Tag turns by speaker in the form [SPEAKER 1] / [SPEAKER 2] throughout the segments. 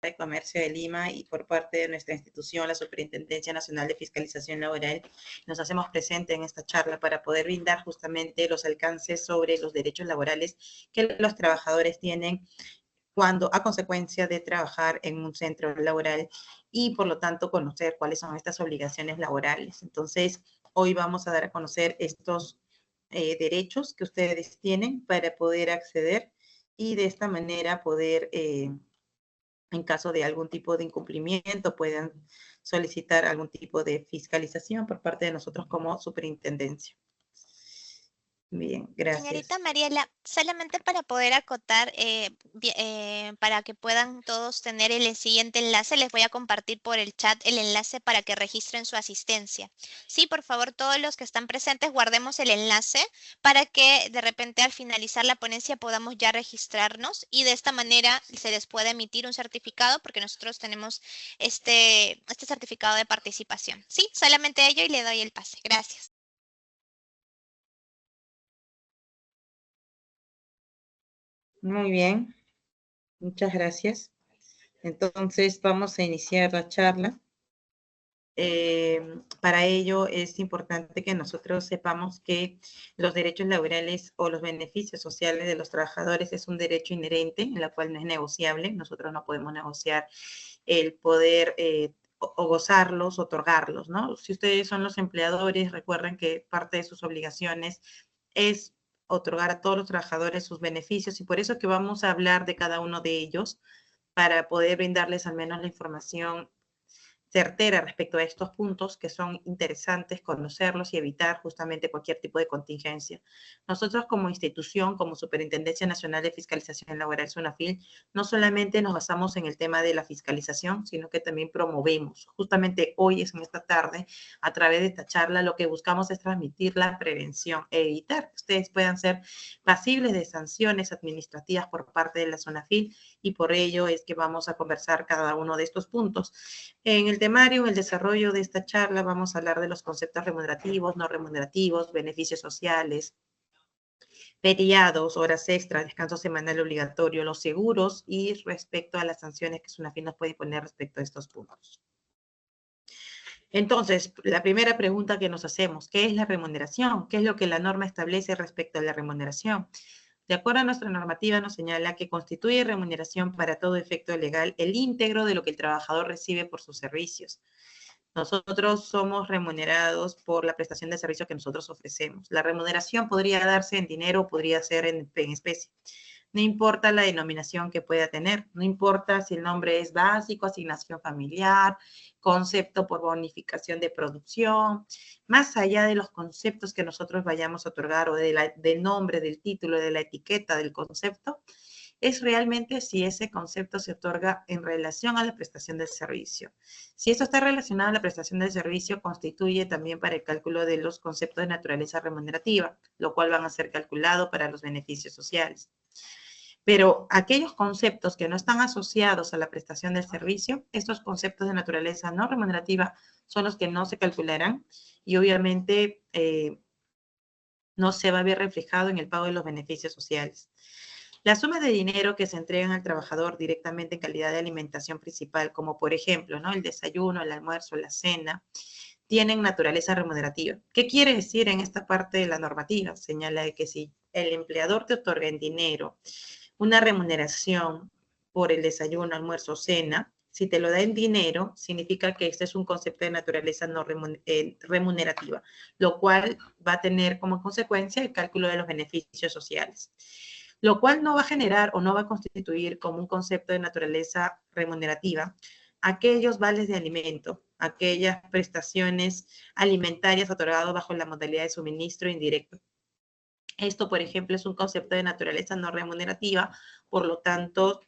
[SPEAKER 1] de Comercio de Lima y por parte de nuestra institución, la Superintendencia Nacional de Fiscalización Laboral, nos hacemos presente en esta charla para poder brindar justamente los alcances sobre los derechos laborales que los trabajadores tienen cuando a consecuencia de trabajar en un centro laboral y por lo tanto conocer cuáles son estas obligaciones laborales. Entonces, hoy vamos a dar a conocer estos derechos que ustedes tienen para poder acceder y de esta manera poder, en caso de algún tipo de incumplimiento, puedan solicitar algún tipo de fiscalización por parte de nosotros como superintendencia. Bien,
[SPEAKER 2] Señorita
[SPEAKER 1] gracias.
[SPEAKER 2] Mariela, solamente para poder acotar, para que puedan todos tener el siguiente enlace, les voy a compartir por el chat el enlace para que registren su asistencia. Sí, por favor, todos los que están presentes, guardemos el enlace para que de repente al finalizar la ponencia podamos ya registrarnos y de esta manera se les pueda emitir un certificado porque nosotros tenemos este certificado de participación. Sí, solamente ello y le doy el pase. Gracias.
[SPEAKER 1] Muy bien, muchas gracias. Entonces, vamos a iniciar la charla. Para ello es importante que nosotros sepamos que los derechos laborales o los beneficios sociales de los trabajadores es un derecho inherente, en la cual no es negociable. Nosotros no podemos negociar el poder o gozarlos, otorgarlos, ¿no? Si ustedes son los empleadores, recuerden que parte de sus obligaciones es otorgar a todos los trabajadores sus beneficios y por eso que vamos a hablar de cada uno de ellos para poder brindarles al menos la información certera respecto a estos puntos que son interesantes conocerlos y evitar justamente cualquier tipo de contingencia. Nosotros como institución, como Superintendencia Nacional de Fiscalización Laboral, SUNAFIL, no solamente nos basamos en el tema de la fiscalización, sino que también promovemos. Justamente hoy, en esta tarde, a través de esta charla, lo que buscamos es transmitir la prevención, evitar que ustedes puedan ser pasibles de sanciones administrativas por parte de la SUNAFIL y por ello es que vamos a conversar cada uno de estos puntos. En el temario, en el desarrollo de esta charla, vamos a hablar de los conceptos remunerativos, no remunerativos, beneficios sociales, feriados, horas extras, descanso semanal obligatorio, los seguros y respecto a las sanciones que SUNAFIL nos puede poner respecto a estos puntos. Entonces, la primera pregunta que nos hacemos, ¿qué es la remuneración? ¿Qué es lo que la norma establece respecto a la remuneración? De acuerdo a nuestra normativa, nos señala que constituye remuneración para todo efecto legal el íntegro de lo que el trabajador recibe por sus servicios. Nosotros somos remunerados por la prestación de servicio que nosotros ofrecemos. La remuneración podría darse en dinero o podría ser en especie. No importa la denominación que pueda tener, no importa si el nombre es básico, asignación familiar, concepto por bonificación de producción, más allá de los conceptos que nosotros vayamos a otorgar o del nombre, del título, de la etiqueta del concepto, es realmente si ese concepto se otorga en relación a la prestación del servicio. Si esto está relacionado a la prestación del servicio, constituye también para el cálculo de los conceptos de naturaleza remunerativa, lo cual van a ser calculados para los beneficios sociales. Pero aquellos conceptos que no están asociados a la prestación del servicio, estos conceptos de naturaleza no remunerativa son los que no se calcularán y obviamente no se va a ver reflejado en el pago de los beneficios sociales. Las sumas de dinero que se entregan al trabajador directamente en calidad de alimentación principal, como por ejemplo, ¿no? El desayuno, el almuerzo, la cena, tienen naturaleza remunerativa. ¿Qué quiere decir en esta parte de la normativa? Señala que si el empleador te otorga en dinero una remuneración por el desayuno, almuerzo, cena, si te lo da en dinero, significa que este es un concepto de naturaleza no remunerativa, lo cual va a tener como consecuencia el cálculo de los beneficios sociales, lo cual no va a generar o no va a constituir como un concepto de naturaleza remunerativa aquellos vales de alimento, aquellas prestaciones alimentarias otorgadas bajo la modalidad de suministro indirecto. Esto, por ejemplo, es un concepto de naturaleza no remunerativa, por lo tanto,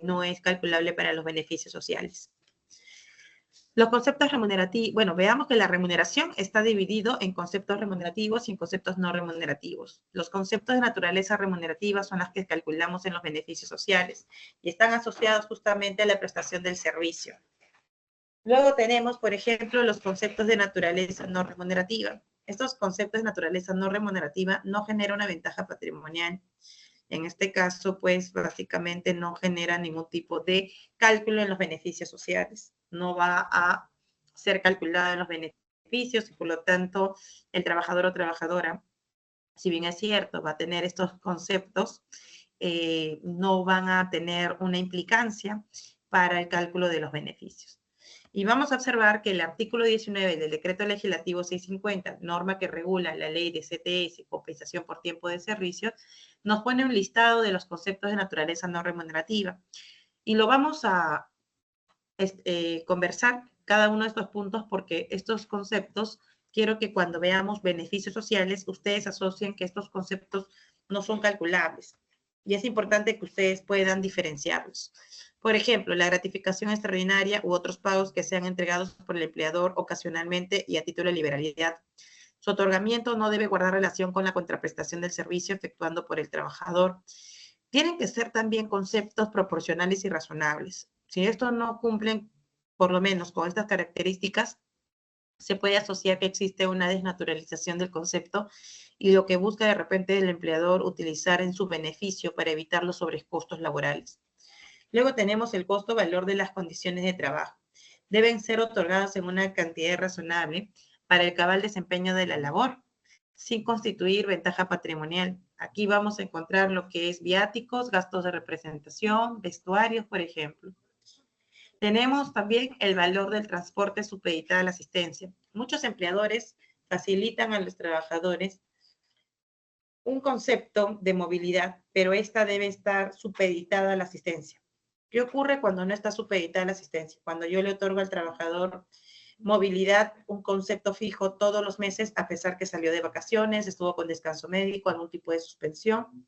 [SPEAKER 1] no es calculable para los beneficios sociales. Los conceptos remunerativos, bueno, veamos que la remuneración está dividido en conceptos remunerativos y en conceptos no remunerativos. Los conceptos de naturaleza remunerativa son los que calculamos en los beneficios sociales y están asociados justamente a la prestación del servicio. Luego tenemos, por ejemplo, los conceptos de naturaleza no remunerativa. Estos conceptos de naturaleza no remunerativa no generan una ventaja patrimonial En este caso, pues básicamente no genera ningún tipo de cálculo en los beneficios sociales. No va a ser calculado en los beneficios y por lo tanto el trabajador o trabajadora, si bien es cierto, va a tener estos conceptos, no van a tener una implicancia para el cálculo de los beneficios. Y vamos a observar que el artículo 19 del Decreto Legislativo 650, norma que regula la ley de CTS, compensación por tiempo de servicio, nos pone un listado de los conceptos de naturaleza no remunerativa. Y lo vamos a conversar cada uno de estos puntos porque estos conceptos, quiero que cuando veamos beneficios sociales, ustedes asocien que estos conceptos no son calculables. Y es importante que ustedes puedan diferenciarlos. Por ejemplo, la gratificación extraordinaria u otros pagos que sean entregados por el empleador ocasionalmente y a título de liberalidad. Su otorgamiento no debe guardar relación con la contraprestación del servicio efectuando por el trabajador. Tienen que ser también conceptos proporcionales y razonables. Si estos no cumplen, por lo menos con estas características, se puede asociar que existe una desnaturalización del concepto y lo que busca de repente el empleador utilizar en su beneficio para evitar los sobrecostos laborales. Luego tenemos el costo-valor de las condiciones de trabajo. Deben ser otorgados en una cantidad razonable para el cabal desempeño de la labor, sin constituir ventaja patrimonial. Aquí vamos a encontrar lo que es viáticos, gastos de representación, vestuarios, por ejemplo. Tenemos también el valor del transporte supeditada a la asistencia. Muchos empleadores facilitan a los trabajadores un concepto de movilidad, pero esta debe estar supeditada a la asistencia. ¿Qué ocurre cuando no está supeditada a la asistencia? Cuando yo le otorgo al trabajador movilidad, un concepto fijo todos los meses, a pesar que salió de vacaciones, estuvo con descanso médico, algún tipo de suspensión,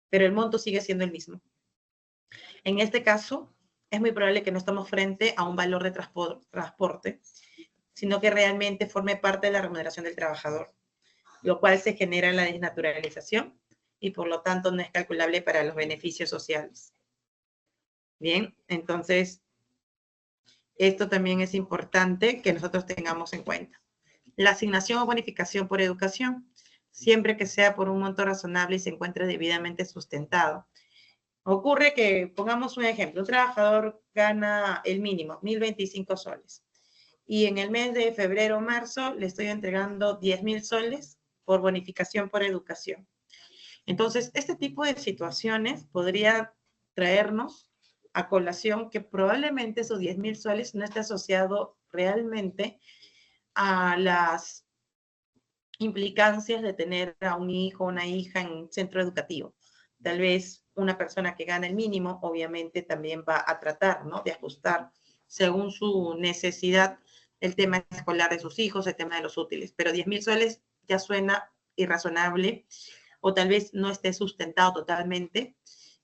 [SPEAKER 1] pero el monto sigue siendo el mismo. En este caso, es muy probable que no estamos frente a un valor de transporte, sino que realmente forme parte de la remuneración del trabajador, lo cual se genera en la desnaturalización y por lo tanto no es calculable para los beneficios sociales. Bien, entonces, esto también es importante que nosotros tengamos en cuenta. La asignación o bonificación por educación, siempre que sea por un monto razonable y se encuentre debidamente sustentado. Ocurre que, pongamos un ejemplo, un trabajador gana el mínimo, 1.025 soles. Y en el mes de febrero o marzo le estoy entregando 10.000 soles por bonificación por educación. Entonces, este tipo de situaciones podría traernos a colación que probablemente esos 10.000 soles no esté asociado realmente a las implicancias de tener a un hijo o una hija en un centro educativo. Tal vez una persona que gana el mínimo, obviamente también va a tratar, ¿no?, de ajustar según su necesidad el tema escolar de sus hijos, el tema de los útiles. Pero 10.000 soles ya suena irrazonable o tal vez no esté sustentado totalmente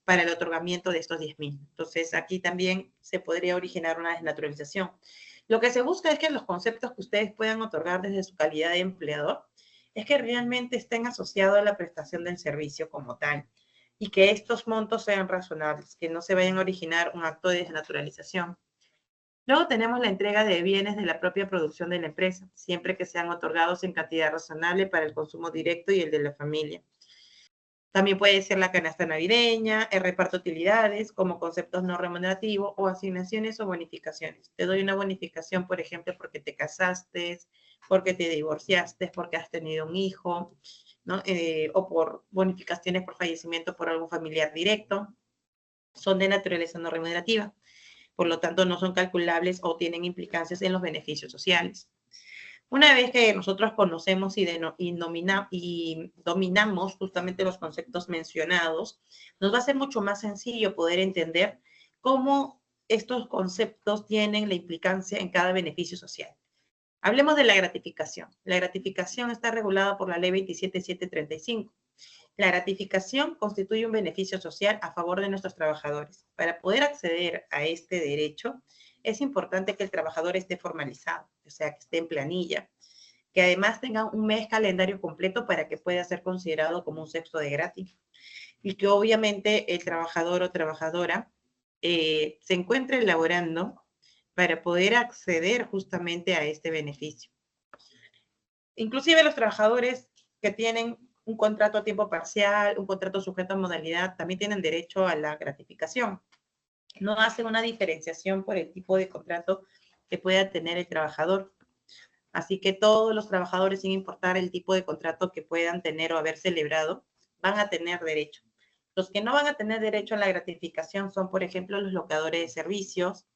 [SPEAKER 1] para el otorgamiento de estos 10.000. Entonces, aquí también se podría originar una desnaturalización. Lo que se busca es que los conceptos que ustedes puedan otorgar desde su calidad de empleador es que realmente estén asociados a la prestación del servicio como tal y que estos montos sean razonables, que no se vayan a originar un acto de desnaturalización. Luego tenemos la entrega de bienes de la propia producción de la empresa, siempre que sean otorgados en cantidad razonable para el consumo directo y el de la familia. También puede ser la canasta navideña, el reparto de utilidades como conceptos no remunerativos o asignaciones o bonificaciones. Te doy una bonificación, por ejemplo, porque te casaste, porque te divorciaste, porque has tenido un hijo, ¿no? O por bonificaciones por fallecimiento por algún familiar directo. Son de naturaleza no remunerativa. Por lo tanto, no son calculables o tienen implicancias en los beneficios sociales. Una vez que nosotros conocemos y dominamos justamente los conceptos mencionados, nos va a ser mucho más sencillo poder entender cómo estos conceptos tienen la implicancia en cada beneficio social. Hablemos de la gratificación. La gratificación está regulada por la Ley 27735. La gratificación constituye un beneficio social a favor de nuestros trabajadores. Para poder acceder a este derecho, es importante que el trabajador esté formalizado, o sea, que esté en planilla, que además tenga un mes calendario completo para que pueda ser considerado como un sexto de gratis y que obviamente el trabajador o trabajadora se encuentre elaborando para poder acceder justamente a este beneficio. Inclusive los trabajadores que tienen un contrato a tiempo parcial, un contrato sujeto a modalidad, también tienen derecho a la gratificación. No hacen una diferenciación por el tipo de contrato que pueda tener el trabajador. Así que todos los trabajadores, sin importar el tipo de contrato que puedan tener o haber celebrado, van a tener derecho. Los que no van a tener derecho a la gratificación son, por ejemplo, los locadores de servicios,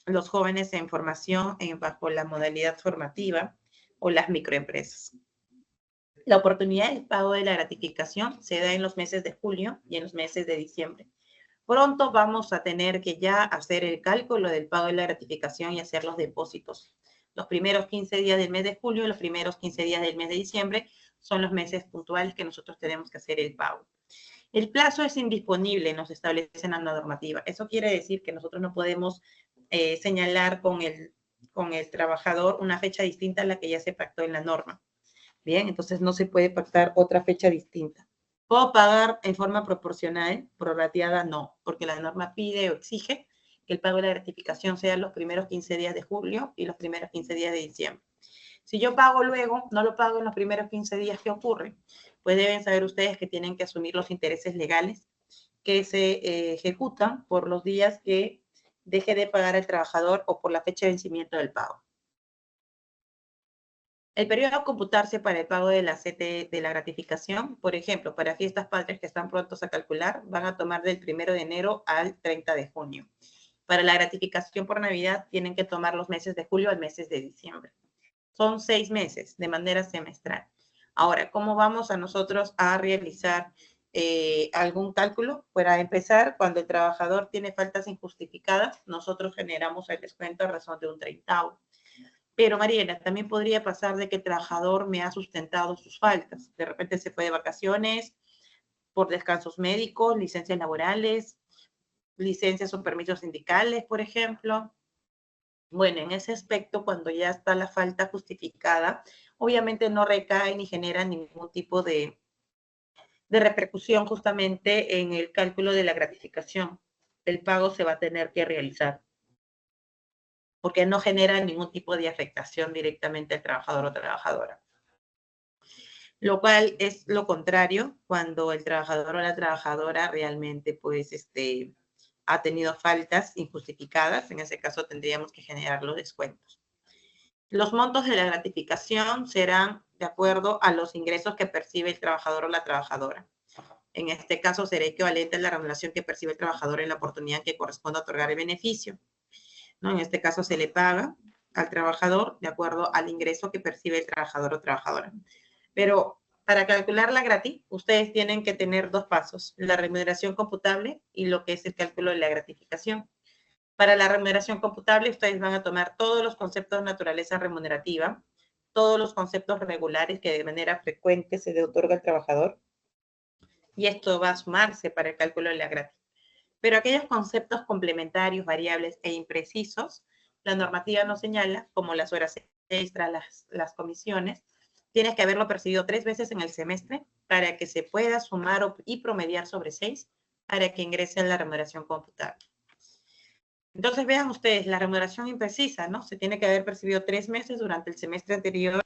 [SPEAKER 1] los jóvenes en formación bajo la modalidad formativa o las microempresas. La oportunidad del pago de la gratificación se da en los meses de julio y en los meses de diciembre. Pronto vamos a tener que ya hacer el cálculo del pago de la gratificación y hacer los depósitos. Los primeros 15 días del mes de julio y los primeros 15 días del mes de diciembre son los meses puntuales que nosotros tenemos que hacer el pago. El plazo es indisponible, nos establece en la normativa. Eso quiere decir que nosotros no podemos señalar con el trabajador una fecha distinta a la que ya se pactó en la norma. Bien, entonces no se puede pactar otra fecha distinta. ¿Puedo pagar en forma proporcional? Prorrateada no, porque la norma pide o exige que el pago de la gratificación sea los primeros 15 días de julio y los primeros 15 días de diciembre. Si yo pago luego, no lo pago en los primeros 15 días, ¿qué ocurre? Pues deben saber ustedes que tienen que asumir los intereses legales que se ejecutan por los días que deje de pagar el trabajador o por la fecha de vencimiento del pago. El periodo a computarse para el pago de la CT de la gratificación, por ejemplo, para fiestas patrias que están prontos a calcular, van a tomar del 1 de enero al 30 de junio. Para la gratificación por Navidad, tienen que tomar los meses de julio al meses de diciembre. Son 6 meses de manera semestral. Ahora, ¿cómo vamos a nosotros a realizar algún cálculo? Para empezar, cuando el trabajador tiene faltas injustificadas, nosotros generamos el descuento a razón de un 30. Pero, Mariela, también podría pasar de que el trabajador me ha sustentado sus faltas. De repente se fue de vacaciones, por descansos médicos, licencias laborales, licencias o permisos sindicales, por ejemplo. Bueno, en ese aspecto, cuando ya está la falta justificada, obviamente no recae ni genera ningún tipo de repercusión justamente en el cálculo de la gratificación. El pago se va a tener que realizar porque no genera ningún tipo de afectación directamente al trabajador o trabajadora. Lo cual es lo contrario cuando el trabajador o la trabajadora realmente pues ha tenido faltas injustificadas. En ese caso tendríamos que generar los descuentos. Los montos de la gratificación serán de acuerdo a los ingresos que percibe el trabajador o la trabajadora. En este caso será equivalente a la remuneración que percibe el trabajador en la oportunidad que corresponde a otorgar el beneficio, ¿no? En este caso se le paga al trabajador de acuerdo al ingreso que percibe el trabajador o trabajadora. Pero para calcular la gratis, ustedes tienen que tener 2 pasos, la remuneración computable y lo que es el cálculo de la gratificación. Para la remuneración computable, ustedes van a tomar todos los conceptos de naturaleza remunerativa, todos los conceptos regulares que de manera frecuente se le otorga al trabajador, y esto va a sumarse para el cálculo de la gratis. Pero aquellos conceptos complementarios, variables e imprecisos, la normativa nos señala, como las horas extras, las comisiones, tienes que haberlo percibido 3 veces en el semestre para que se pueda sumar y promediar sobre 6 para que ingrese a la remuneración computable. Entonces vean ustedes, la remuneración imprecisa, ¿no? Se tiene que haber percibido 3 meses durante el semestre anterior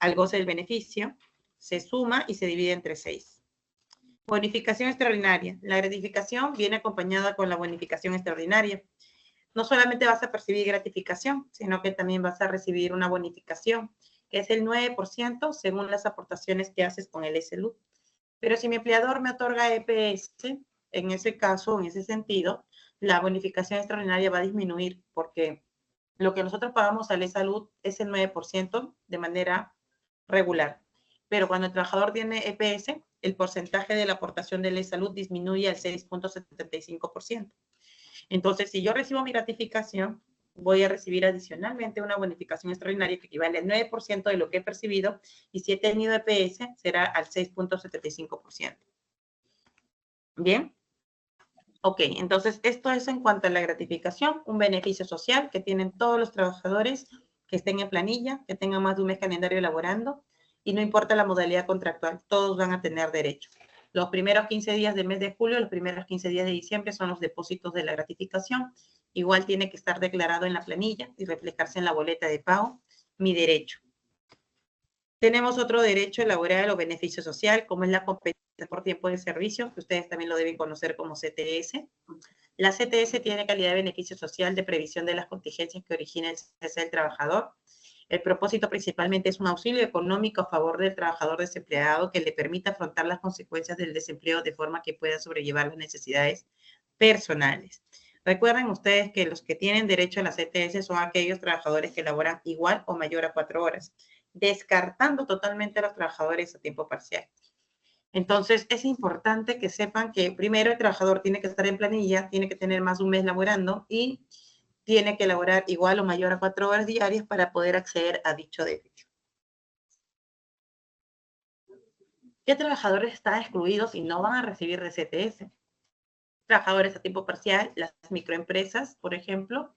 [SPEAKER 1] al goce del beneficio, se suma y se divide entre 6. Bonificación extraordinaria. La gratificación viene acompañada con la bonificación extraordinaria. No solamente vas a percibir gratificación, sino que también vas a recibir una bonificación, que es el 9% según las aportaciones que haces con el SLU. Pero si mi empleador me otorga EPS, en ese caso, en ese sentido, la bonificación extraordinaria va a disminuir porque lo que nosotros pagamos al salud es el 9% de manera regular. Pero cuando el trabajador tiene EPS, el porcentaje de la aportación de la salud disminuye al 6.75%. Entonces, si yo recibo mi gratificación, voy a recibir adicionalmente una bonificación extraordinaria que equivale al 9% de lo que he percibido, y si he tenido EPS, será al 6.75%. ¿Bien? Ok, entonces esto es en cuanto a la gratificación, un beneficio social que tienen todos los trabajadores que estén en planilla, que tengan más de un mes calendario elaborando, y no importa la modalidad contractual, todos van a tener derecho. Los primeros 15 días del mes de julio, los primeros 15 días de diciembre son los depósitos de la gratificación. Igual tiene que estar declarado en la planilla y reflejarse en la boleta de pago mi derecho. Tenemos otro derecho laboral o beneficio social, como es la compensación por tiempo de servicio, que ustedes también lo deben conocer como CTS. La CTS tiene calidad de beneficio social de previsión de las contingencias que origina el cese del trabajador. El propósito principalmente es un auxilio económico a favor del trabajador desempleado que le permita afrontar las consecuencias del desempleo de forma que pueda sobrellevar las necesidades personales. Recuerden ustedes que los que tienen derecho a la CTS son aquellos trabajadores que laboran igual o mayor a 4 horas, descartando totalmente a los trabajadores a tiempo parcial. Entonces, es importante que sepan que primero el trabajador tiene que estar en planilla, tiene que tener más de un mes laborando y tiene que laborar igual o mayor a 4 horas diarias para poder acceder a dicho derecho. ¿Qué trabajadores están excluidos y no van a recibir de CTS? Trabajadores a tiempo parcial, las microempresas, por ejemplo,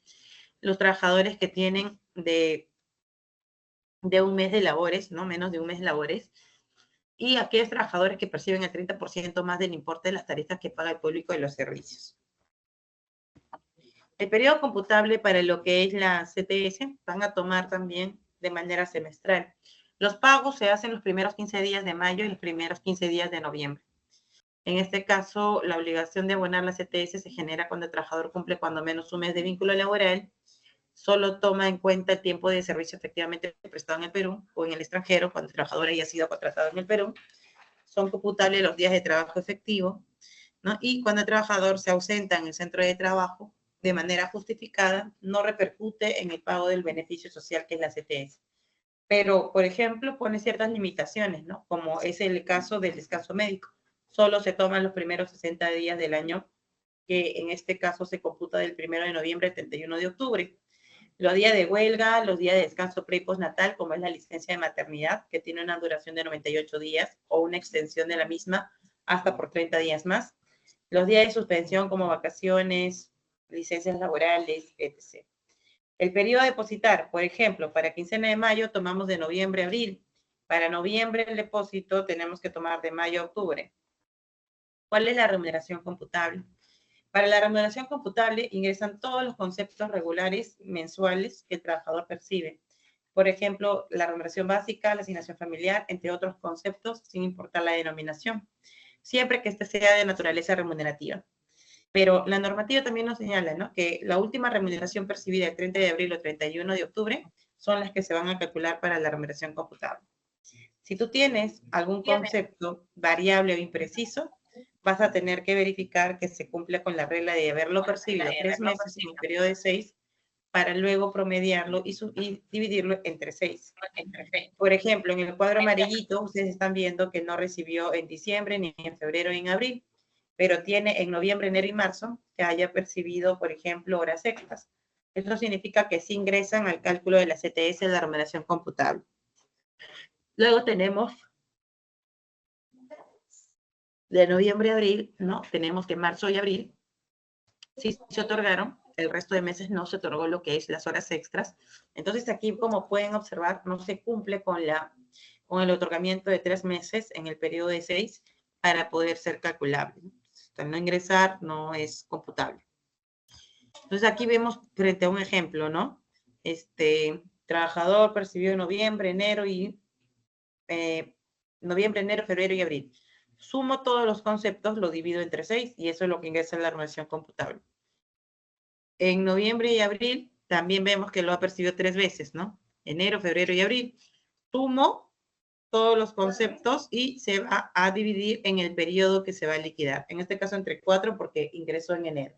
[SPEAKER 1] los trabajadores que tienen de un mes de labores, no menos de un mes de labores, y aquellos trabajadores que perciben el 30% más del importe de las tarifas que paga el público de los servicios. El periodo computable para lo que es la CTS van a tomar también de manera semestral. Los pagos se hacen los primeros 15 días de mayo y los primeros 15 días de noviembre. En este caso, la obligación de abonar la CTS se genera cuando el trabajador cumple cuando menos un mes de vínculo laboral, solo toma en cuenta el tiempo de servicio efectivamente prestado en el Perú o en el extranjero, cuando el trabajador haya sido contratado en el Perú. Son computables los días de trabajo efectivo, ¿no? Y cuando el trabajador se ausenta en el centro de trabajo de manera justificada, no repercute en el pago del beneficio social que es la CTS. Pero, por ejemplo, pone ciertas limitaciones, ¿no? Como es el caso del descanso médico. Solo se toman los primeros 60 días del año, que en este caso se computa del 1 de noviembre al 31 de octubre. Los días de huelga, los días de descanso pre y postnatal, como es la licencia de maternidad, que tiene una duración de 98 días o una extensión de la misma hasta por 30 días más. Los días de suspensión como vacaciones, licencias laborales, etc. El periodo a depositar, por ejemplo, para quincena de mayo tomamos de noviembre a abril. Para noviembre el depósito tenemos que tomar de mayo a octubre. ¿Cuál es la remuneración computable? Para la remuneración computable ingresan todos los conceptos regulares mensuales que el trabajador percibe. Por ejemplo, la remuneración básica, la asignación familiar, entre otros conceptos, sin importar la denominación, siempre que este sea de naturaleza remunerativa. Pero la normativa también nos señala, ¿no?, que la última remuneración percibida el 30 de abril o 31 de octubre son las que se van a calcular para la remuneración computable. Si tú tienes algún concepto variable o impreciso, vas a tener que verificar que se cumple con la regla de haberlo percibido 3 meses en un periodo de 6 para luego promediarlo y dividirlo entre 6. Por ejemplo, en el cuadro amarillito, ustedes están viendo que no recibió en diciembre, ni en febrero, ni en abril, pero tiene en noviembre, enero y marzo que haya percibido, por ejemplo, horas extras. Esto significa que sí ingresan al cálculo de la CTS de la remuneración computable. Luego tenemos de noviembre a abril, ¿no? Tenemos que marzo y abril sí se otorgaron, el resto de meses no se otorgó lo que es las horas extras. Entonces aquí, como pueden observar, no se cumple con el otorgamiento de 3 meses en el periodo de 6 para poder ser calculable. Al no ingresar, no es computable. Entonces aquí vemos frente a un ejemplo, ¿no? Trabajador percibió en noviembre, enero, febrero y abril. Sumo todos los conceptos, lo divido entre 6 y eso es lo que ingresa en la remuneración computable. En noviembre y abril también vemos que lo ha percibido 3 veces, ¿no? Enero, febrero y abril. Sumo todos los conceptos y se va a dividir en el periodo que se va a liquidar. En este caso entre 4 porque ingresó en enero.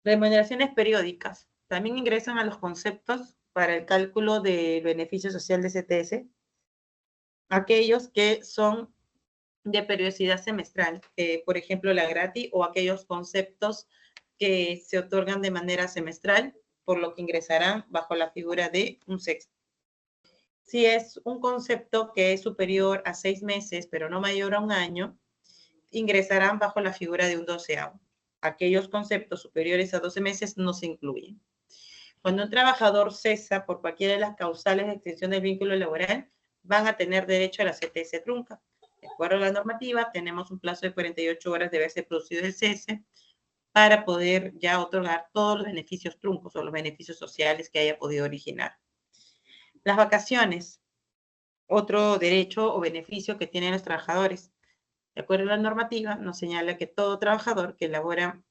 [SPEAKER 1] Remuneraciones periódicas. También ingresan a los conceptos para el cálculo del beneficio social de CTS. Aquellos que son de periodicidad semestral, por ejemplo, la gratis o aquellos conceptos que se otorgan de manera semestral, por lo que ingresarán bajo la figura de un sexto. Si es un concepto que es superior a 6 meses, pero no mayor a un año, ingresarán bajo la figura de un doceavo. Aquellos conceptos superiores a 12 meses no se incluyen. Cuando un trabajador cesa por cualquiera de las causales de extinción del vínculo laboral, van a tener derecho a la CTS trunca. De acuerdo a la normativa, tenemos un plazo de 48 horas de haberse producido el cese para poder ya otorgar todos los beneficios truncos o los beneficios sociales que haya podido originar. Las vacaciones. otro derecho o beneficio que tienen los trabajadores. De acuerdo a la normativa, nos señala que todo trabajador que labora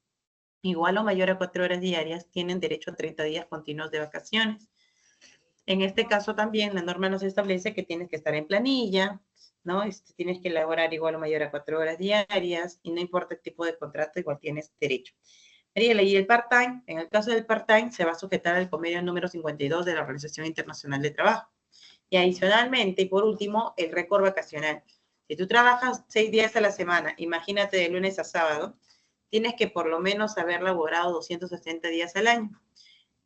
[SPEAKER 1] igual o mayor a 4 horas diarias tienen derecho a 30 días continuos de vacaciones. En este caso también la norma nos establece que tienes que estar en planilla, ¿no? Tienes que laborar igual o mayor a 4 horas diarias y no importa el tipo de contrato, igual tienes derecho. Mariela, y el part-time, en el caso del part-time, se va a sujetar al convenio número 52 de la Organización Internacional de Trabajo. Y adicionalmente, y por último, el récord vacacional. Si tú trabajas 6 días a la semana, imagínate de lunes a sábado, tienes que por lo menos haber laborado 260 días al año.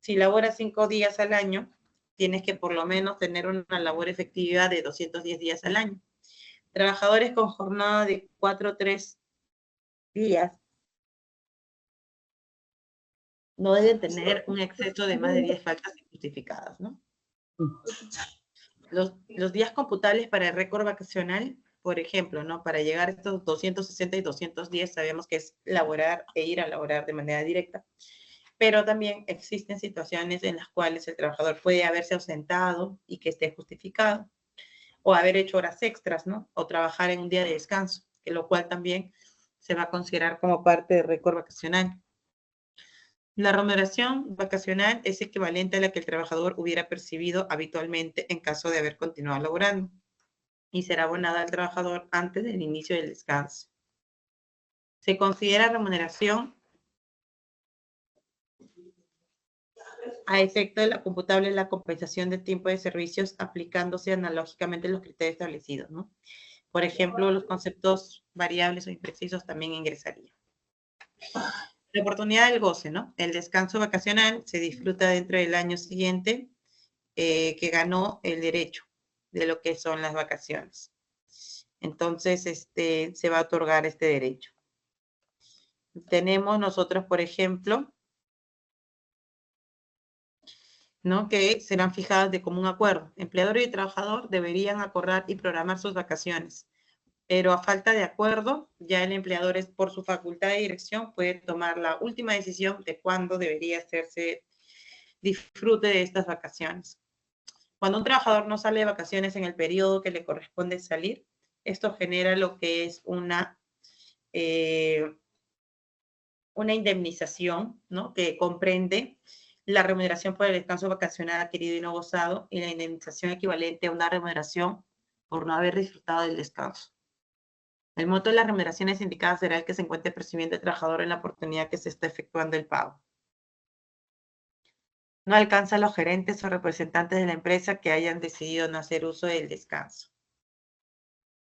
[SPEAKER 1] Si laboras 5 días al año, tienes que por lo menos tener una labor efectiva de 210 días al año. Trabajadores con jornada de 4 o 3 días no deben tener un exceso de más de 10 faltas injustificadas, ¿no? Los días computables para el récord vacacional, por ejemplo, ¿no? Para llegar a estos 260 y 210, sabemos que es laborar e ir a laborar de manera directa. Pero también existen situaciones en las cuales el trabajador puede haberse ausentado y que esté justificado, o haber hecho horas extras, ¿no? O trabajar en un día de descanso, que lo cual también se va a considerar como parte del récord vacacional. La remuneración vacacional es equivalente a la que el trabajador hubiera percibido habitualmente en caso de haber continuado laborando y será abonada al trabajador antes del inicio del descanso. Se considera remuneración a efecto de la computable la compensación del tiempo de servicios aplicándose analógicamente los criterios establecidos, ¿no? Por ejemplo, los conceptos variables o imprecisos también ingresarían. La oportunidad del goce, ¿no? El descanso vacacional se disfruta dentro del año siguiente que ganó el derecho de lo que son las vacaciones. Entonces, se va a otorgar este derecho. Tenemos nosotros, por ejemplo, ¿no? Que serán fijadas de común acuerdo. Empleador y trabajador deberían acordar y programar sus vacaciones, pero a falta de acuerdo, ya el empleador es por su facultad de dirección puede tomar la última decisión de cuándo debería hacerse disfrute de estas vacaciones. Cuando un trabajador no sale de vacaciones en el periodo que le corresponde salir, esto genera lo que es una indemnización, ¿no? Que comprende la remuneración por el descanso vacacional adquirido y no gozado y la indemnización equivalente a una remuneración por no haber disfrutado del descanso. El monto de las remuneraciones indicadas será el que se encuentre percibiendo el trabajador en la oportunidad que se está efectuando el pago. No alcanza a los gerentes o representantes de la empresa que hayan decidido no hacer uso del descanso.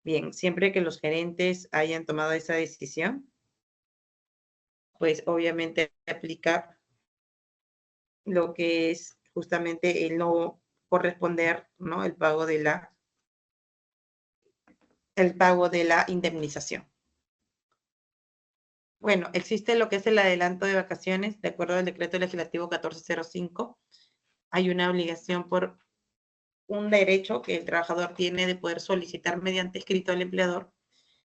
[SPEAKER 1] Bien, siempre que los gerentes hayan tomado esa decisión, pues obviamente aplica lo que es justamente el no corresponder, ¿no? El pago de la indemnización. Bueno, existe lo que es el adelanto de vacaciones, de acuerdo al decreto legislativo 1405. Hay una obligación por un derecho que el trabajador tiene de poder solicitar mediante escrito al empleador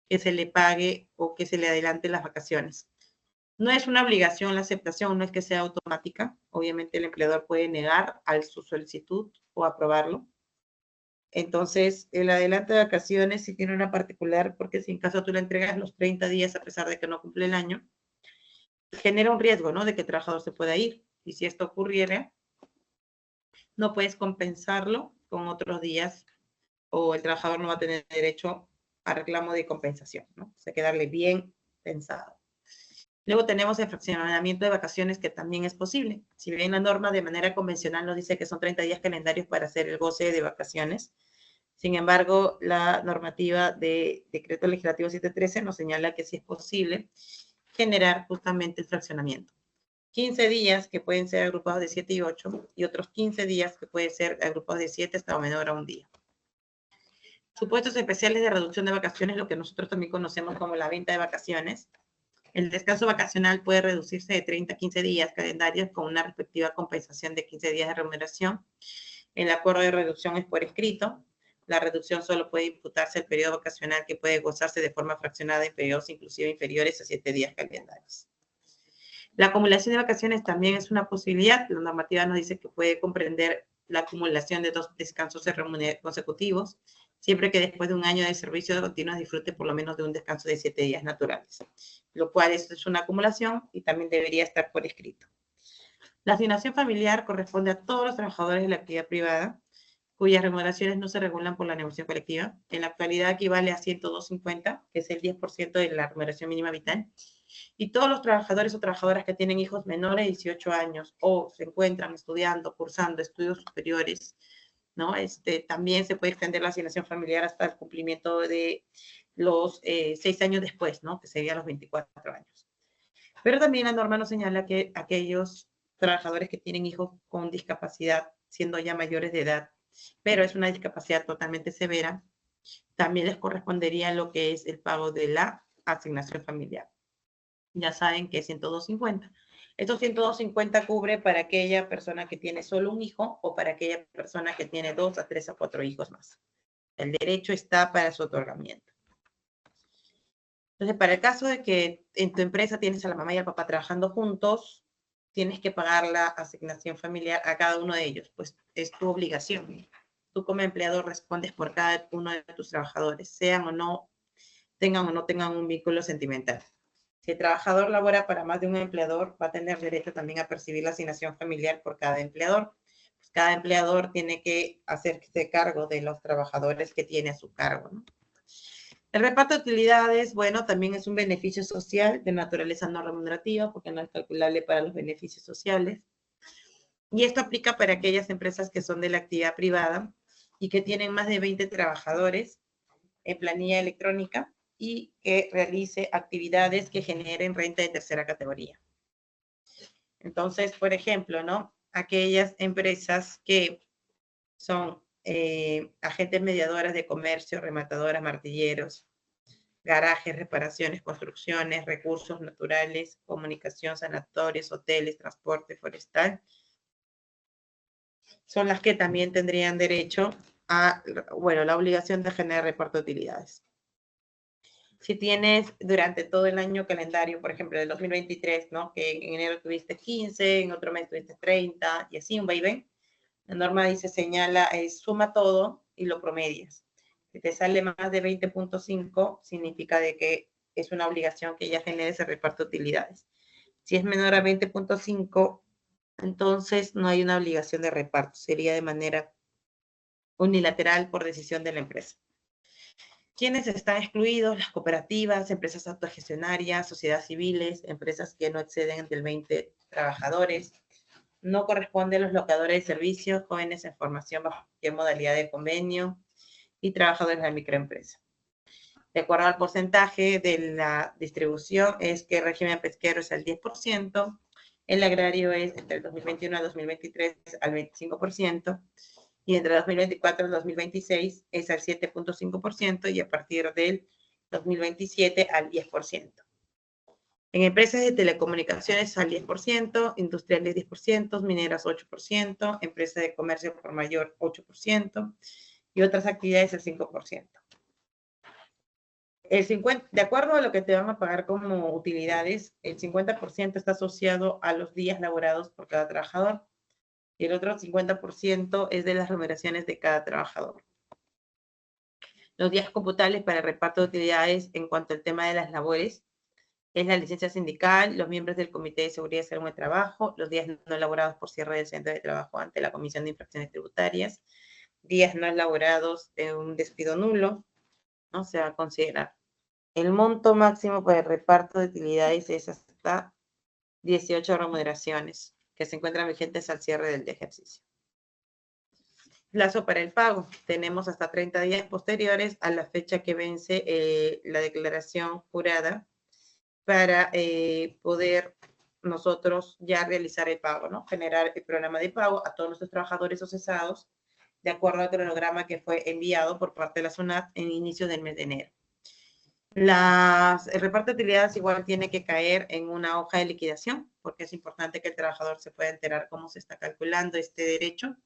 [SPEAKER 1] que se le pague o que se le adelante las vacaciones. No es una obligación la aceptación, no es que sea automática. Obviamente el empleador puede negar a su solicitud o aprobarlo. Entonces, el adelanto de vacaciones sí tiene una particular, porque si en caso tú le entregas los 30 días a pesar de que no cumple el año, genera un riesgo, ¿no? De que el trabajador se pueda ir. Y si esto ocurriera, no puedes compensarlo con otros días o el trabajador no va a tener derecho a reclamo de compensación, ¿no? O sea, hay que darle bien pensado. Luego tenemos el fraccionamiento de vacaciones que también es posible. Si bien la norma de manera convencional nos dice que son 30 días calendarios para hacer el goce de vacaciones, sin embargo, la normativa de Decreto Legislativo 713 nos señala que sí es posible generar justamente el fraccionamiento. 15 días que pueden ser agrupados de 7 y 8 y otros 15 días que pueden ser agrupados de 7 hasta o menor a un día. Supuestos especiales de reducción de vacaciones, lo que nosotros también conocemos como la venta de vacaciones. El descanso vacacional puede reducirse de 30 a 15 días calendarios con una respectiva compensación de 15 días de remuneración. El acuerdo de reducción es por escrito. La reducción solo puede imputarse al periodo vacacional que puede gozarse de forma fraccionada en periodos inclusive inferiores a 7 días calendarios. La acumulación de vacaciones también es una posibilidad. La normativa nos dice que puede comprender la acumulación de 2 descansos consecutivos, siempre que después de un año de servicio continuo disfrute por lo menos de un descanso de 7 días naturales, lo cual es una acumulación y también debería estar por escrito. La asignación familiar corresponde a todos los trabajadores de la actividad privada, cuyas remuneraciones no se regulan por la negociación colectiva. En la actualidad equivale a 102.50, que es el 10% de la remuneración mínima vital. Y todos los trabajadores o trabajadoras que tienen hijos menores de 18 años o se encuentran estudiando, cursando estudios superiores, ¿no? También se puede extender la asignación familiar hasta el cumplimiento de los 6 años después, ¿no? Que serían los 24 años. Pero también la norma nos señala que aquellos trabajadores que tienen hijos con discapacidad, siendo ya mayores de edad, pero es una discapacidad totalmente severa, también les correspondería lo que es el pago de la asignación familiar. Ya saben que es 102.50. Estos 102.50 cubre para aquella persona que tiene solo un hijo o para aquella persona que tiene 2 a 3 a 4 hijos más. El derecho está para su otorgamiento. Entonces, para el caso de que en tu empresa tienes a la mamá y al papá trabajando juntos, tienes que pagar la asignación familiar a cada uno de ellos, pues es tu obligación. Tú como empleador respondes por cada uno de tus trabajadores, sean o no, tengan un vínculo sentimental. Si el trabajador labora para más de un empleador, va a tener derecho también a percibir la asignación familiar por cada empleador. Pues cada empleador tiene que hacerse cargo de los trabajadores que tiene a su cargo, ¿no? El reparto de utilidades, bueno, también es un beneficio social de naturaleza no remunerativa porque no es calculable para los beneficios sociales. Y esto aplica para aquellas empresas que son de la actividad privada y que tienen más de 20 trabajadores en planilla electrónica y que realice actividades que generen renta de tercera categoría. Entonces, por ejemplo, ¿no? Aquellas empresas que son agentes mediadoras de comercio, rematadoras, martilleros, garajes, reparaciones, construcciones, recursos naturales, comunicación, sanatorios, hoteles, transporte forestal, son las que también tendrían derecho a, bueno, la obligación de generar reparto de utilidades. Si tienes durante todo el año calendario, por ejemplo, del 2023, ¿no? Que en enero tuviste 15, en otro mes tuviste 30 y así un vaivén, la norma dice, señala, suma todo y lo promedias. Si te sale más de 20.5, significa de que es una obligación que ya genere ese reparto de utilidades. Si es menor a 20.5, entonces no hay una obligación de reparto, sería de manera unilateral por decisión de la empresa. ¿Quiénes están excluidos? Las cooperativas, empresas autogestionarias, sociedades civiles, empresas que no exceden del 20 trabajadores. No corresponde a los locadores de servicios, jóvenes en formación bajo cualquier modalidad de convenio y trabajadores de la microempresa. De acuerdo al porcentaje de la distribución, es que el régimen pesquero es al 10%, el agrario es entre el 2021 al 2023 al 25%, y entre 2024 y 2026 es al 7.5% y a partir del 2027 al 10%. En empresas de telecomunicaciones al 10%, industriales 10%, mineras 8%, empresas de comercio por mayor 8% y otras actividades al 5%. De acuerdo a lo que te van a pagar como utilidades, el 50% está asociado a los días laborados por cada trabajador y el otro 50% es de las remuneraciones de cada trabajador. Los días computables para el reparto de utilidades en cuanto al tema de las labores es la licencia sindical, los miembros del Comité de Seguridad y Salud de Trabajo, los días no elaborados por cierre del centro de trabajo ante la Comisión de Infracciones Tributarias, días no elaborados de un despido nulo, no se va a considerar. El monto máximo para el reparto de utilidades es hasta 18 remuneraciones que se encuentran vigentes al cierre del ejercicio. Plazo para el pago. Tenemos hasta 30 días posteriores a la fecha que vence la declaración jurada para poder nosotros ya realizar el pago, ¿no? Generar el programa de pago a todos nuestros trabajadores o cesados de acuerdo al cronograma que fue enviado por parte de la SUNAT en inicio del mes de enero. El reparto de utilidades igual tiene que caer en una hoja de liquidación, porque es importante que el trabajador se pueda enterar cómo se está calculando este derecho,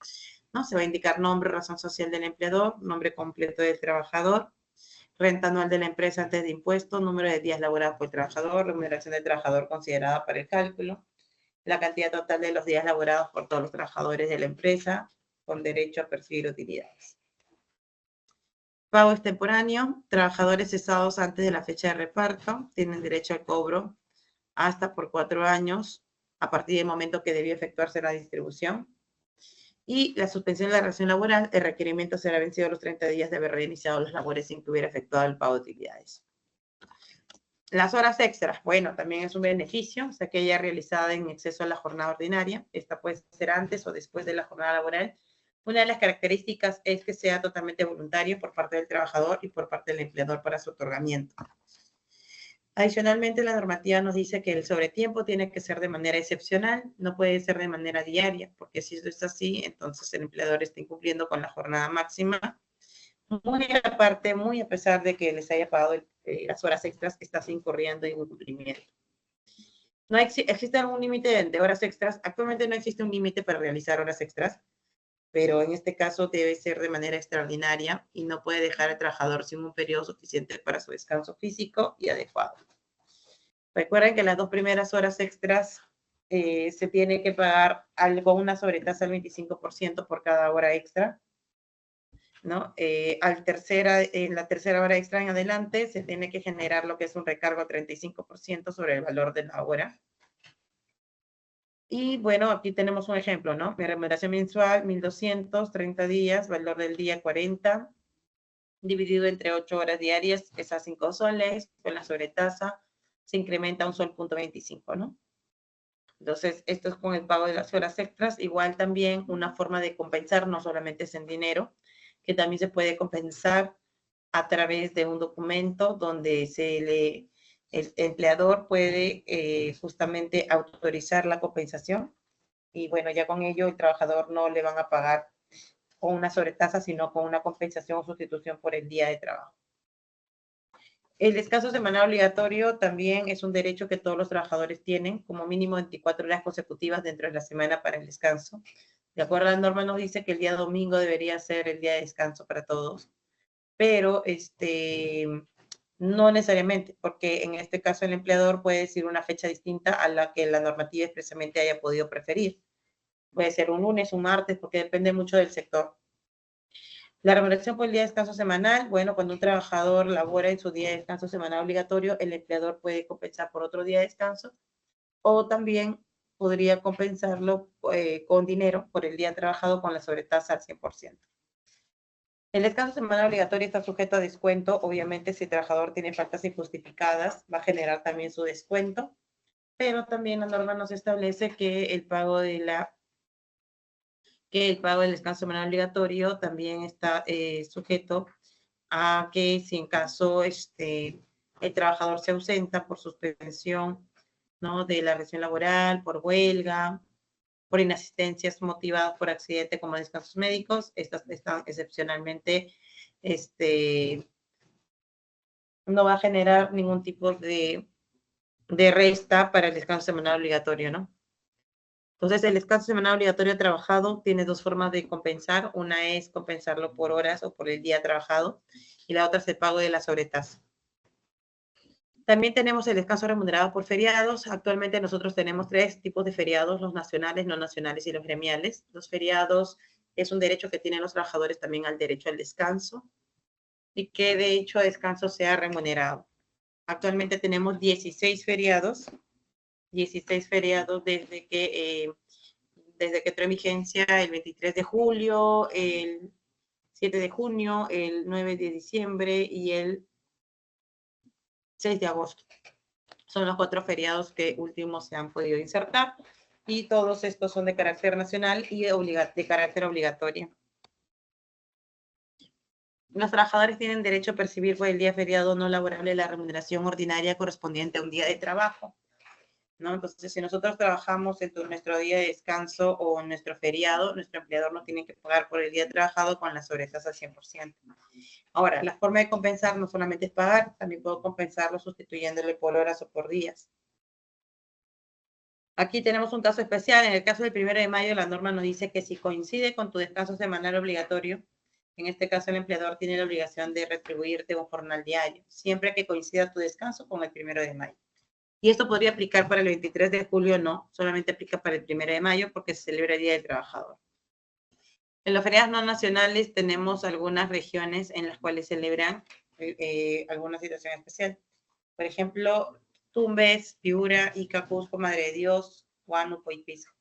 [SPEAKER 1] ¿no? Se va a indicar nombre, razón social del empleador, nombre completo del trabajador, renta anual de la empresa antes de impuestos, número de días laborados por el trabajador, remuneración del trabajador considerada para el cálculo, la cantidad total de los días laborados por todos los trabajadores de la empresa, con derecho a percibir utilidades. Pago extemporáneo. Trabajadores cesados antes de la fecha de reparto tienen derecho al cobro hasta por 4 años a partir del momento que debió efectuarse la distribución. Y la suspensión de la relación laboral, el requerimiento será vencido a los 30 días de haber reiniciado las labores sin que hubiera efectuado el pago de utilidades. Las horas extras, bueno, también es un beneficio, o sea, que haya realizada en exceso a la jornada ordinaria. Esta puede ser antes o después de la jornada laboral. Una de las características es que sea totalmente voluntario por parte del trabajador y por parte del empleador para su otorgamiento. Adicionalmente, la normativa nos dice que el sobretiempo tiene que ser de manera excepcional, no puede ser de manera diaria, porque si eso es así, entonces el empleador está incumpliendo con la jornada máxima. Muy aparte, muy a pesar de que les haya pagado las horas extras, estás incurriendo en incumplimiento. ¿No existe algún límite de horas extras? Actualmente no existe un límite para realizar horas extras, pero en este caso debe ser de manera extraordinaria y no puede dejar al trabajador sin un periodo suficiente para su descanso físico y adecuado. Recuerden que las 2 primeras horas extras se tiene que pagar con una sobretasa del 25% por cada hora extra, ¿no? En la tercera hora extra en adelante se tiene que generar lo que es un recargo 35% sobre el valor de la hora. Y bueno, aquí tenemos un ejemplo, ¿no? Mi remuneración mensual, 1.200, 30 días, valor del día 40, dividido entre 8 horas diarias, es a 5 soles, con la sobretasa se incrementa un sol punto 25, ¿no? Entonces, esto es con el pago de las horas extras. Igual también una forma de compensar, no solamente es en dinero, que también se puede compensar a través de un documento donde el empleador puede justamente autorizar la compensación y bueno, ya con ello el trabajador no le van a pagar con una sobretasa, sino con una compensación o sustitución por el día de trabajo. El descanso semanal obligatorio también es un derecho que todos los trabajadores tienen, como mínimo 24 horas consecutivas dentro de la semana para el descanso. De acuerdo a la norma nos dice que el día domingo debería ser el día de descanso para todos, pero no necesariamente, porque en este caso el empleador puede decir una fecha distinta a la que la normativa expresamente haya podido preferir. Puede ser un lunes, un martes, porque depende mucho del sector. La remuneración por el día de descanso semanal, bueno, cuando un trabajador labora en su día de descanso semanal obligatorio, el empleador puede compensar por otro día de descanso o también podría compensarlo con dinero por el día trabajado con la sobretasa al 100%. El descanso semanal obligatorio está sujeto a descuento. Obviamente, si el trabajador tiene faltas injustificadas, va a generar también su descuento, pero también la norma nos establece que el pago del descanso semanal obligatorio también está sujeto a que si en caso el trabajador se ausenta por suspensión, ¿no?, de la relación laboral, por huelga, por inasistencias motivadas por accidente como descansos médicos, estas están excepcionalmente, no va a generar ningún tipo de resta para el descanso semanal obligatorio, ¿no? Entonces, el descanso semanal obligatorio trabajado tiene 2 formas de compensar. Una es compensarlo por horas o por el día trabajado, y la otra es el pago de la sobretasa. También tenemos el descanso remunerado por feriados. Actualmente nosotros tenemos 3 tipos de feriados, los nacionales, no nacionales y los gremiales. Los feriados es un derecho que tienen los trabajadores también al derecho al descanso y que de hecho el descanso sea remunerado. Actualmente tenemos 16 feriados desde que entró en vigencia el 23 de julio, el 7 de junio, el 9 de diciembre y el 6 de agosto. Son los 4 feriados que últimos se han podido insertar y todos estos son de carácter nacional y de carácter obligatorio. Los trabajadores tienen derecho a percibir por el día feriado no laborable la remuneración ordinaria correspondiente a un día de trabajo, ¿no? Entonces, si nosotros trabajamos en nuestro día de descanso o en nuestro feriado, nuestro empleador nos tiene que pagar por el día trabajado con la sobretasa al 100%. Ahora, la forma de compensar no solamente es pagar, también puedo compensarlo sustituyéndole por horas o por días. Aquí tenemos un caso especial. En el caso del 1 de mayo, la norma nos dice que si coincide con tu descanso semanal obligatorio, en este caso el empleador tiene la obligación de retribuirte un jornal diario, siempre que coincida tu descanso con el 1 de mayo. Y esto podría aplicar para el 23 de julio, no, solamente aplica para el 1 de mayo porque se celebra el Día del Trabajador. En los feriados no nacionales tenemos algunas regiones en las cuales celebran alguna situación especial. Por ejemplo, Tumbes, Piura, Ica, Cusco, Madre de Dios, Huánuco y Pisco.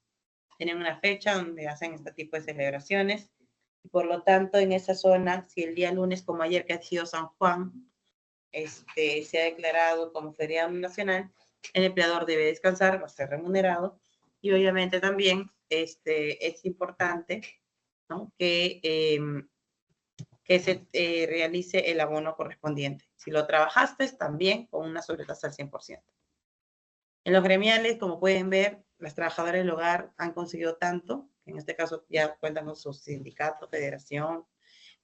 [SPEAKER 1] Tienen una fecha donde hacen este tipo de celebraciones. Y por lo tanto, en esa zona, si el día lunes, como ayer que ha sido San Juan, se ha declarado como feriado nacional, el empleador debe descansar, va a ser remunerado. Y obviamente también es importante, ¿no?, que se realice el abono correspondiente. Si lo trabajaste, también con una sobretasa al 100%. En los gremiales, como pueden ver, las trabajadoras del hogar han conseguido tanto, en este caso ya cuentan con su sindicato, federación,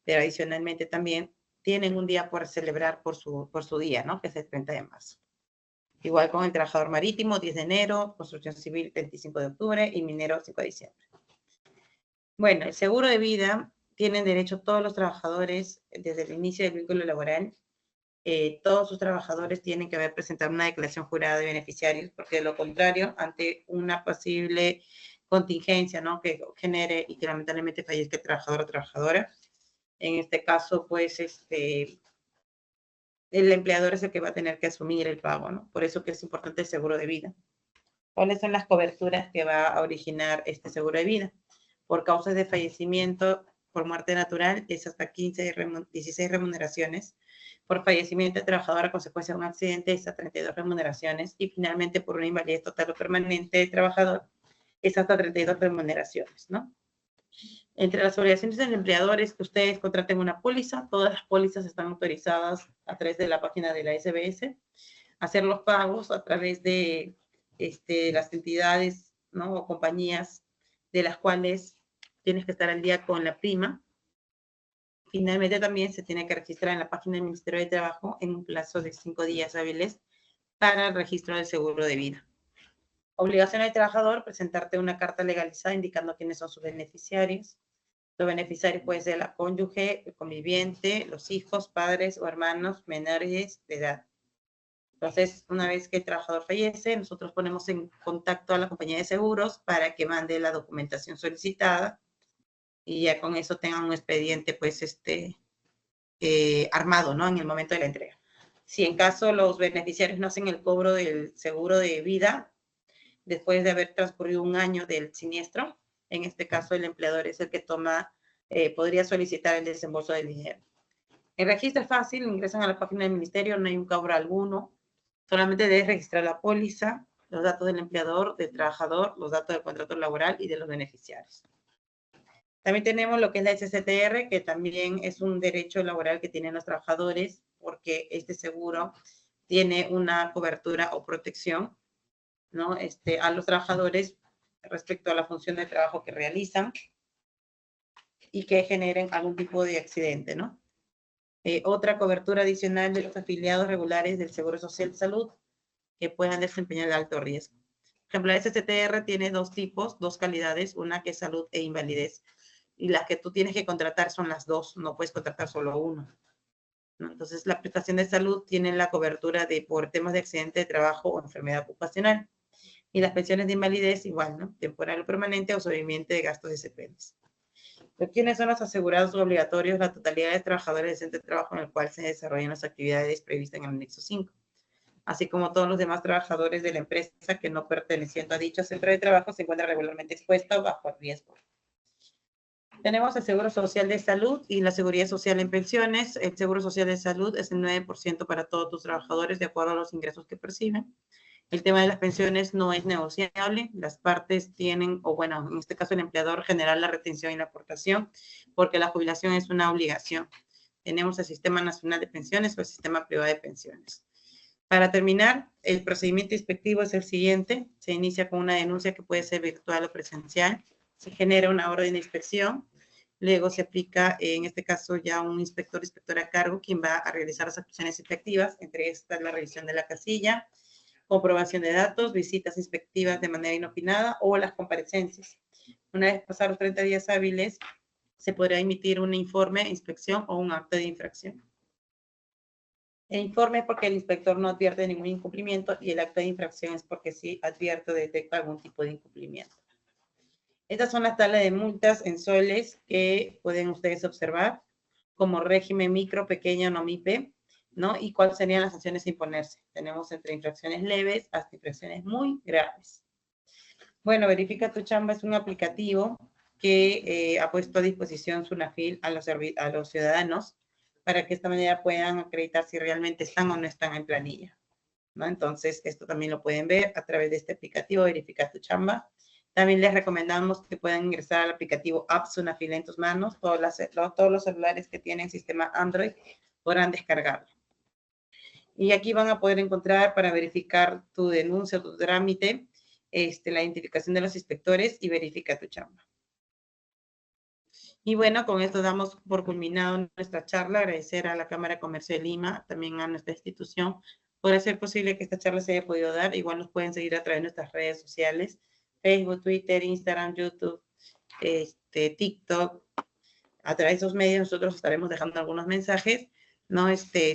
[SPEAKER 1] pero adicionalmente también tienen un día por celebrar por su día, ¿no?, que es el 30 de marzo. Igual con el trabajador marítimo, 10 de enero, construcción civil, 25 de octubre y minero, 5 de diciembre. Bueno, el seguro de vida tienen derecho todos los trabajadores desde el inicio del vínculo laboral. Todos sus trabajadores tienen que haber presentado una declaración jurada de beneficiarios, porque de lo contrario, ante una posible contingencia, ¿no?, que genere y que lamentablemente fallezca el trabajador o trabajadora, en este caso, pues, el empleador es el que va a tener que asumir el pago, ¿no? Por eso que es importante el seguro de vida. ¿Cuáles son las coberturas que va a originar este seguro de vida? Por causas de fallecimiento por muerte natural es hasta 16 remuneraciones. Por fallecimiento de trabajador a consecuencia de un accidente es hasta 32 remuneraciones. Y finalmente, por una invalidez total o permanente de trabajador es hasta 32 remuneraciones, ¿no? Entre las obligaciones del empleador es que ustedes contraten una póliza. Todas las pólizas están autorizadas a través de la página de la SBS. Hacer los pagos a través de las entidades, ¿no?, o compañías de las cuales tienes que estar al día con la prima. Finalmente, también se tiene que registrar en la página del Ministerio de Trabajo en un plazo de 5 días hábiles para el registro del seguro de vida. Obligación del trabajador, presentarte una carta legalizada indicando quiénes son sus beneficiarios. Los beneficiarios pueden ser la cónyuge, el conviviente, los hijos, padres o hermanos menores de edad. Entonces, una vez que el trabajador fallece, nosotros ponemos en contacto a la compañía de seguros para que mande la documentación solicitada y ya con eso tengan un expediente, pues, armado, ¿no?, en el momento de la entrega. Si en caso los beneficiarios no hacen el cobro del seguro de vida después de haber transcurrido un año del siniestro, en este caso el empleador es el que podría solicitar el desembolso del dinero. El registro es fácil, ingresan a la página del ministerio, no hay un cobro alguno. Solamente debes registrar la póliza, los datos del empleador, del trabajador, los datos del contrato laboral y de los beneficiarios. También tenemos lo que es la SSTR, que también es un derecho laboral que tienen los trabajadores, porque este seguro tiene una cobertura o protección, ¿no?, a los trabajadores respecto a la función de trabajo que realizan y que generen algún tipo de accidente, ¿no? Otra cobertura adicional de los afiliados regulares del Seguro Social de Salud que puedan desempeñar el alto riesgo. Por ejemplo, la SSTR tiene dos tipos, dos calidades, una que es salud e invalidez. Y las que tú tienes que contratar son las dos, no puedes contratar solo uno, ¿no? Entonces, la prestación de salud tiene la cobertura por temas de accidente de trabajo o enfermedad ocupacional. Y las pensiones de invalidez igual, ¿no?, temporal o permanente o sobreviviente de gastos de CPNs. ¿Quiénes son los asegurados obligatorios? La totalidad de trabajadores del centro de trabajo en el cual se desarrollan las actividades previstas en el anexo 5. Así como todos los demás trabajadores de la empresa que no perteneciendo a dicho centro de trabajo se encuentran regularmente expuestos bajo riesgo. Tenemos el Seguro Social de Salud y la Seguridad Social en pensiones. El Seguro Social de Salud es el 9% para todos tus trabajadores de acuerdo a los ingresos que perciben. El tema de las pensiones no es negociable. Las partes tienen, o bueno, en este caso el empleador generar la retención y la aportación, porque la jubilación es una obligación. Tenemos el Sistema Nacional de Pensiones o el Sistema Privado de Pensiones. Para terminar, el procedimiento inspectivo es el siguiente. Se inicia con una denuncia que puede ser virtual o presencial. Se genera una orden de inspección. Luego se aplica, en este caso, ya un inspector o inspectora a cargo, quien va a realizar las acciones inspectivas. Entre estas, la revisión de la casilla, comprobación de datos, visitas inspectivas de manera inopinada o las comparecencias. Una vez pasados los 30 días hábiles, se podrá emitir un informe de inspección o un acta de infracción. El informe es porque el inspector no advierte de ningún incumplimiento y el acta de infracción es porque sí advierte o detecta algún tipo de incumplimiento. Estas son las tablas de multas en soles que pueden ustedes observar como régimen micro, pequeño, no MIPE, ¿no? Y cuáles serían las sanciones a imponerse. Tenemos entre infracciones leves hasta infracciones muy graves. Bueno, Verifica tu Chamba es un aplicativo que ha puesto a disposición SUNAFIL a los ciudadanos para que de esta manera puedan acreditar si realmente están o no están en planilla, ¿no? Entonces, esto también lo pueden ver a través de este aplicativo, Verifica tu Chamba. También les recomendamos que puedan ingresar al aplicativo App SUNAFIL en tus manos. Todos los celulares que tienen sistema Android podrán descargarlo. Y aquí van a poder encontrar para verificar tu denuncia, tu trámite, la identificación de los inspectores y Verifica tu Chamba. Y bueno, con esto damos por culminado nuestra charla. Agradecer a la Cámara de Comercio de Lima, también a nuestra institución, por hacer posible que esta charla se haya podido dar. Igual nos pueden seguir a través de nuestras redes sociales, Facebook, Twitter, Instagram, YouTube, TikTok. A través de esos medios nosotros estaremos dejando algunos mensajes, ¿no?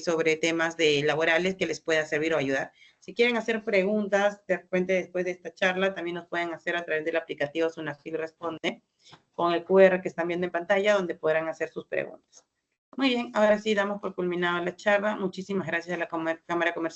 [SPEAKER 1] Sobre temas laborales que les pueda servir o ayudar. Si quieren hacer preguntas, de repente después de esta charla, también nos pueden hacer a través del aplicativo SUNAFIL Responde, con el QR que están viendo en pantalla, donde podrán hacer sus preguntas. Muy bien, ahora sí damos por culminada la charla. Muchísimas gracias a la Cámara Comercial